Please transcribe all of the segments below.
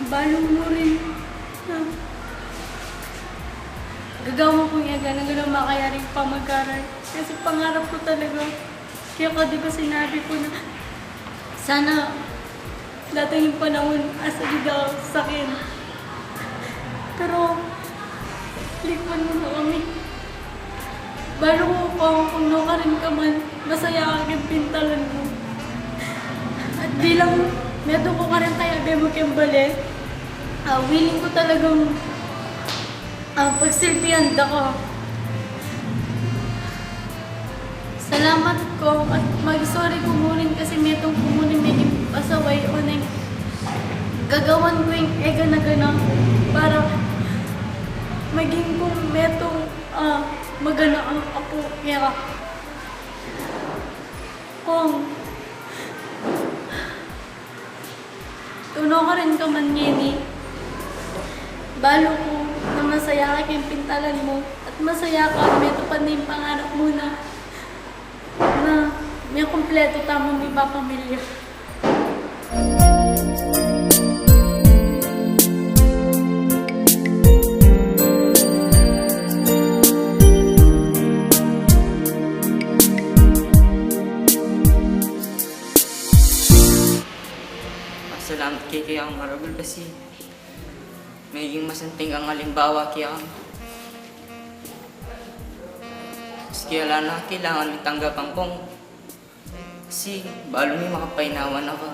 balong mo rin. Ah, gagawin ko nga ganun makayaring pa mag-aral. Kasi pangarap ko talaga. Kaya ka di ba sinabi ko na sana dating yung panahon asa ligaw sa akin. Pero likman mo na kami. Balo ko kung no ka rin ka man, masaya ka yung pintalan mo. At bilang medo ko ka rin kaya be mo kayong balik, willing ko talagang pagsilbihan ako. Salamat ko at mag-sorry kumunin kasi metong kumunin may pasaway o nang gagawan ko yung ega na gano'n para maging kung metong magana ang apo kaya kung tuno ka rin ka man ngini balo ko na masaya ka yung pintalan mo at masaya ka may tupad na yung pangarap mo na may kompleto tamang may pamilya. Salamat kay ang marabol kasi magiging masanting ang halimbawa kaya maski wala na kailangan may tanggapan kong kasi balo may makapainawan ako.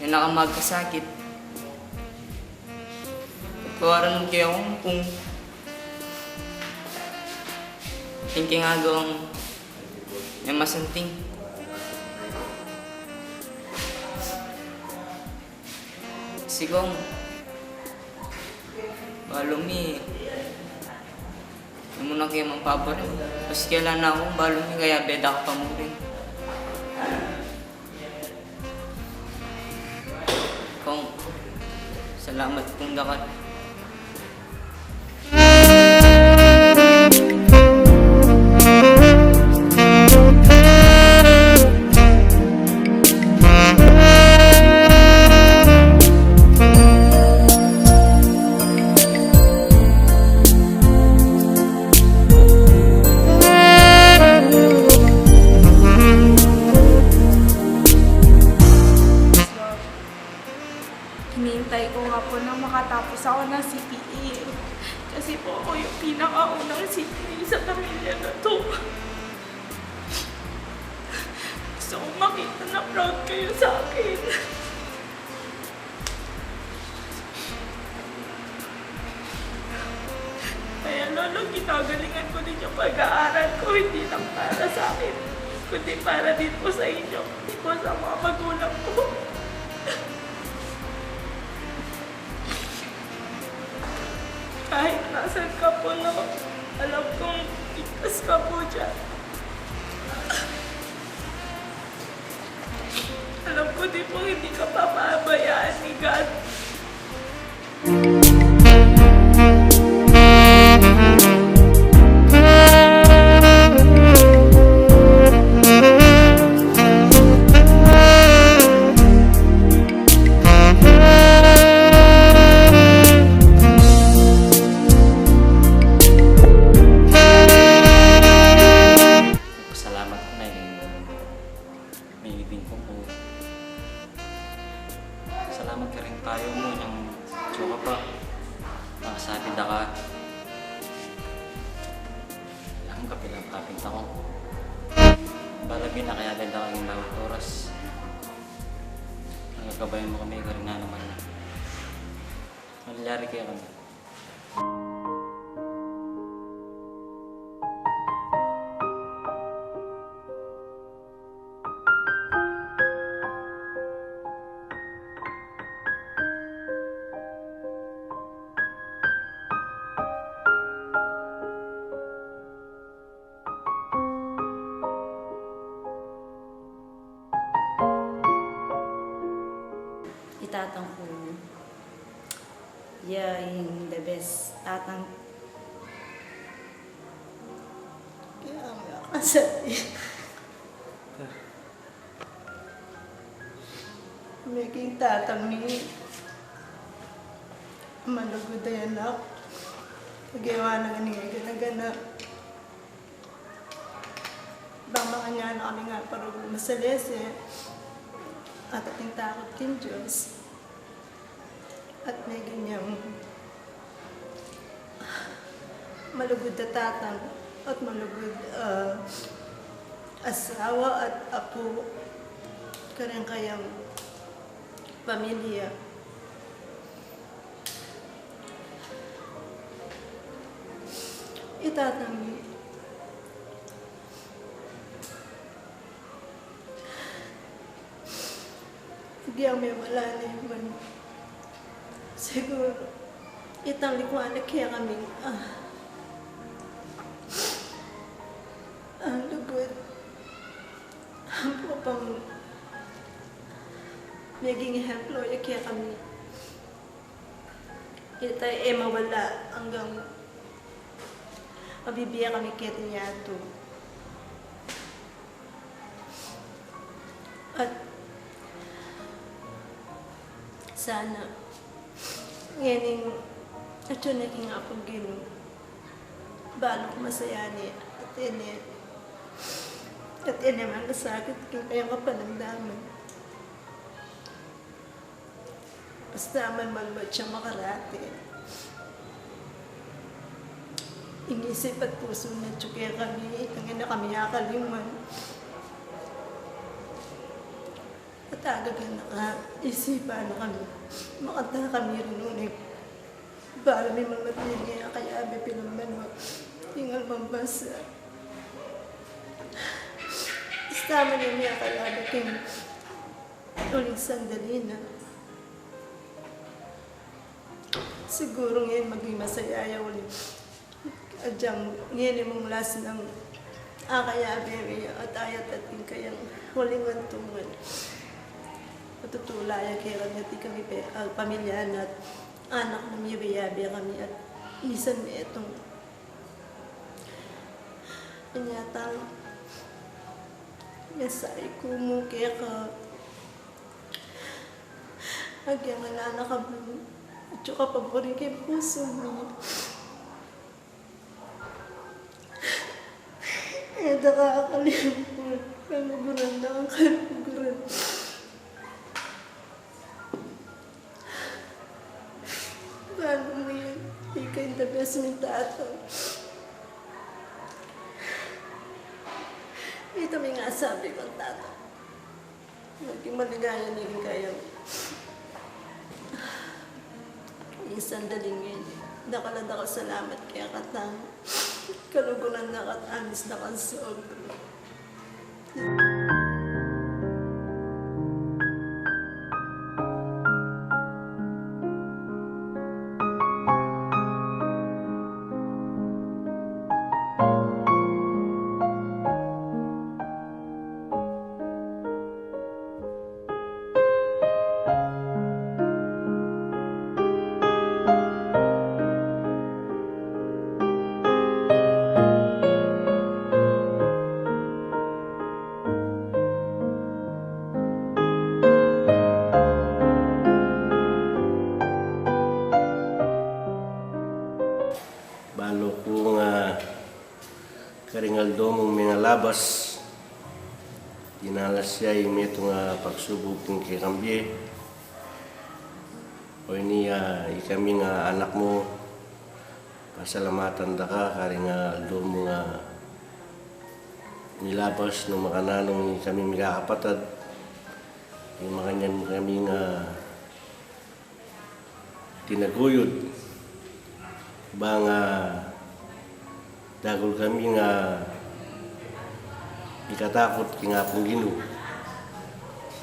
Yung nakamagkasakit. Kawaran mo kaya akong kung thinking agawang may masanting. Sigong balumi hindi mo na kayo magpapari. Tapos kailan na akong balumi kaya beda ka pa mo rin. Kung salamat kong dakat. Hinihintay ko nga po na makatapos ako ng CPE. Kasi po ako yung pinakaunang CPE sa pamilya na to. Gusto ko makita na proud kayo sa akin. Kaya lolo, ginagalingan ko din yung pag-aaral ko, hindi lang para sa akin, kundi para din po sa inyo, hindi po sa mga magulang ko. Kahit nasan ka po, no, alam kong ikas ka po dyan. Alam ko din po hindi ka papabayaan ni God. Salamat ka rin tayo mo ng tsuka pa. Makasabi na ka. Ang kapilang taping takong. Balagin na kaya ganda kang lawat oras. Nagagabayan mo kami ka rin na naman. Malyari kaya kami. Itatang ko, yung the best tatang. Kaya kasi Maging tatang ni malugod ay anak. Pagawa ng ganag-ganag. Bang mga nga na kami nga parang masalese at ating takot kin Diyos. At may ganyang malugod na tatang at malugod asawa at apo. Karang kayang pamilya. Itatangi. Hindi ang may wala na yun. Siguro, itang likuan na kaya kami, ang lugod. Ang pang naging ehemplo, kaya kami. Ito ay mawala hanggang mabibiya kami kaya niyato. At sana ngayon ito naging akong Ginoo. Balok masayani at ini man kasakit kaya kapanagdaman. Basta man magbat siya makarate. Inisip at puso na tsuke kami, ang na kami akaliman. At agagan na isipan na kami. Makanta kami rin ulit. Para may mamatid niya, kaya abe pinamban mo. Tingal mambasa. Basta man niya kaya king uling sandali na. Siguro ngayon maging masayaya ulit. Adyang ngayon mong last ng kaya bebe at ayat at kayang huling antungan. Matutulaya kaya kami at kami pamilya at anak ng yabi-yabi kami at minsan may itong inyatang yasay ko mo kaya ka agyang anak ka mo. At saka paborin kay puso mo. Eh, nakakalimutan. Kaluguran na ang kaluguran. Paano mo yun? Ikaw yung the best mong tato. Ito may nga sabi kong tato. Naging maligaya naging kaya mo. Isang daling ngayon. Nakalanda ko salamat kaya katang kalugunan na katamis na kansog. Balo ko nga karingaldo mong mga labas. Dinalas siya yung ito nga pagsubok ng kikambye. O niya ikami nga anak mo. Pasalamatan da ka karingaldo mo nga nilabas ng makananong kami magkakapatad. Yung makanyan kami nga tinaguyod. Ba nga dagol kami nga ikatakot kinga pong Ginoo.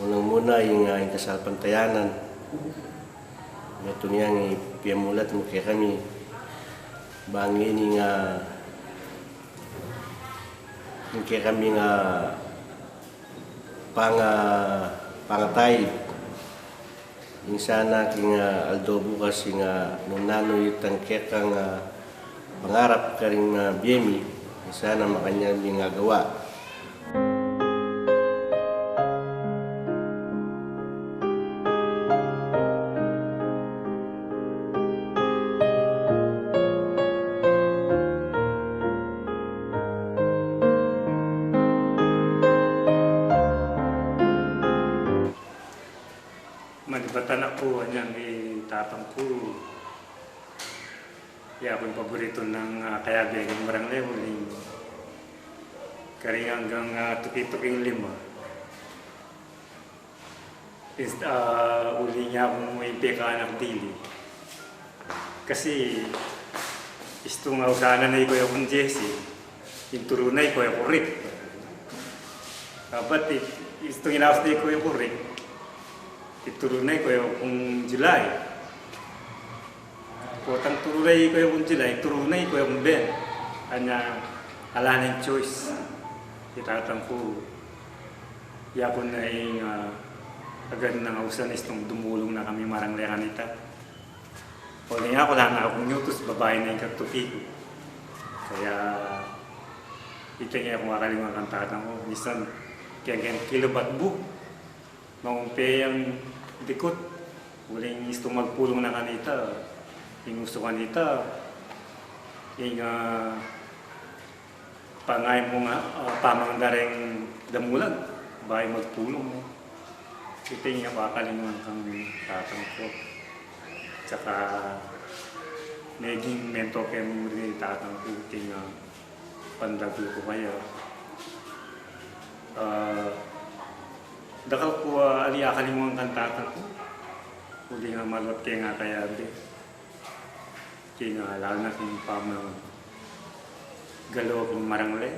Unang muna yung kasalpantayanan. Ito niyang ipiamulat mo kaya kami. Bangin nga kaya kami nga pangatay. Yung sana king aldo bukas yung nung nanoy tangkek ang pangarap ka rin biyemi, sana makanya yung gawa. malibatan ako, anyang itatang ko. Kaya ako yung paborito ng kaya begang barangay, huling karing hanggang tuki-tuking 5. Uli niya akong may peka anak dili. Kasi isto nga usahanan na ikaw yung Jesse, yung turunay ko yung Rick. Dapat isto ginawas na ikaw yung Rick, iturunay ko yung July. Potang turunay ko yung July, turunay ko yung Ben. Kanya ala na yung choice. Itatang ko, yapon na yung agad na usan istong dumulong na kami maranglay kanita. O nga ako lang na akong nyutos, babae na yung katuki ko. Kaya ito nga akong makalimang kantatang ko. Minsan, kaya kilobat bu. Mangumpe yung dikot. Huling istong magpulong na kanita. Yung gusto kanita. Yung pangay mo nga, pamangdareng damulag. Bahay magpulong mo. Ito nga makakalimutan kang tatang ko. Tsaka naging mentor kayo mo rin tatang ko. Ito nga pandaglo ko kaya. Dakal ko aliakalimutan kang tatang ko. Huli nga malot kayo nga kaya di. Kaya nga lalo na kung pamang galaw kong marangle.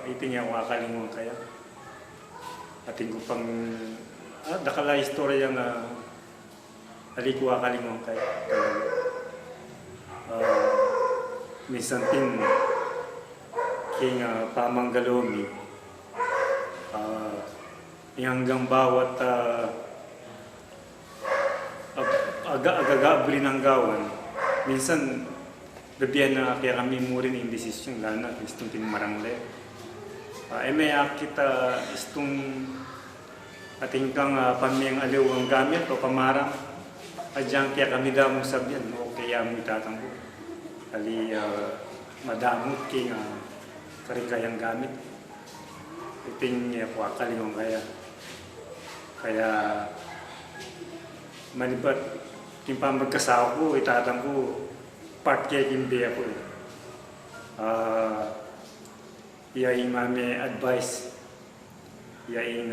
Ito nga makakalimutan kaya. Ating ko pang dakala istorya nga alikuwa kalimong kaya minsan tin king pamanggalomi hanggang bawat agagabri ng gawan minsan gabihan na kaya kami mo rin yung desisyon lalo na istong tinmarangle. May kita istong ating kang pamiyang aliw ang gamit o pamarang adyang kaya kami damong sabyan o kaya mo itatang ko ali madamot king karing gamit iting po akalimang kaya manibat king pamagkasawa ko itatang ko part kaya kimbi ako yaing mami advice, yaing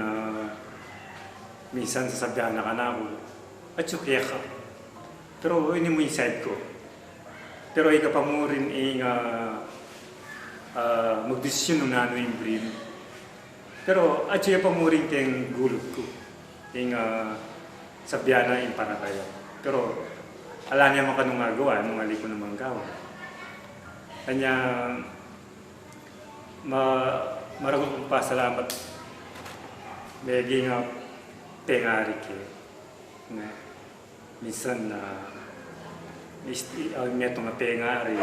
minsan sasabihan na ka na ako, at sukya ka. Pero ini mo yung side ko. Pero ika pa mo rin magdesisyon ng nano yung brain. Pero at sukya pa mo rin kayong gulot ko. Yung sabihan na yung para kaya. Pero ala niya mo ka nung magawa, nung ali ko naman gawa. Kanya maragol kong pasalamat medyo nga pengari ke minsan na meto nga pengari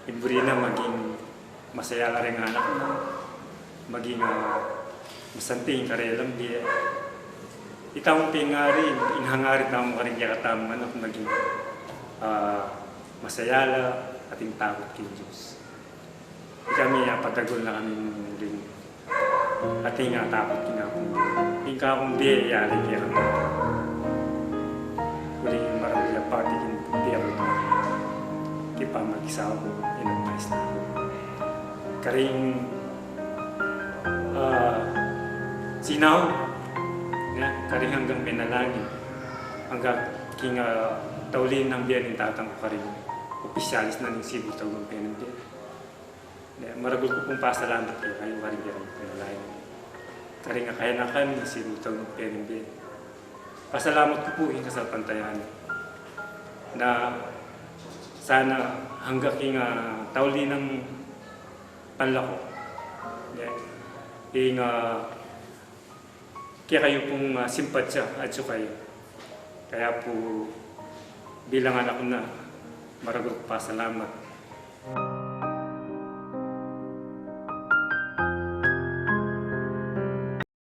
iburi na maging masaya ka rin anak na maging masanting karelang dia itawang pengari inhangarit na mo ka rin kaya katamang anak maging masayala ating takot kay Diyos. Kami patagol na kami rin. At nga takot kinakong. Hingka akong di yari kaya kami. Huling maraming party hindi ako ito. Di pa mag-isa ako, inadvice na ako. Karing sinaw. Karing hanggang pinalangin. Hanggang kinga taulin ng biyan ng tatang ko karing. Opisyalis na ng Cebu tawag ng biyan. Maragol ko pong pasalamat kayo karing-karing pinalain. Karing nga kaya na kami sinutaw ng PNB. Pasalamat ko po sa pantayan na sana hanggang king tauli ng panlako. Kaya kayo pong simpatsya at kayo. Kaya po bilang anak ko na maragol ko pasalamat.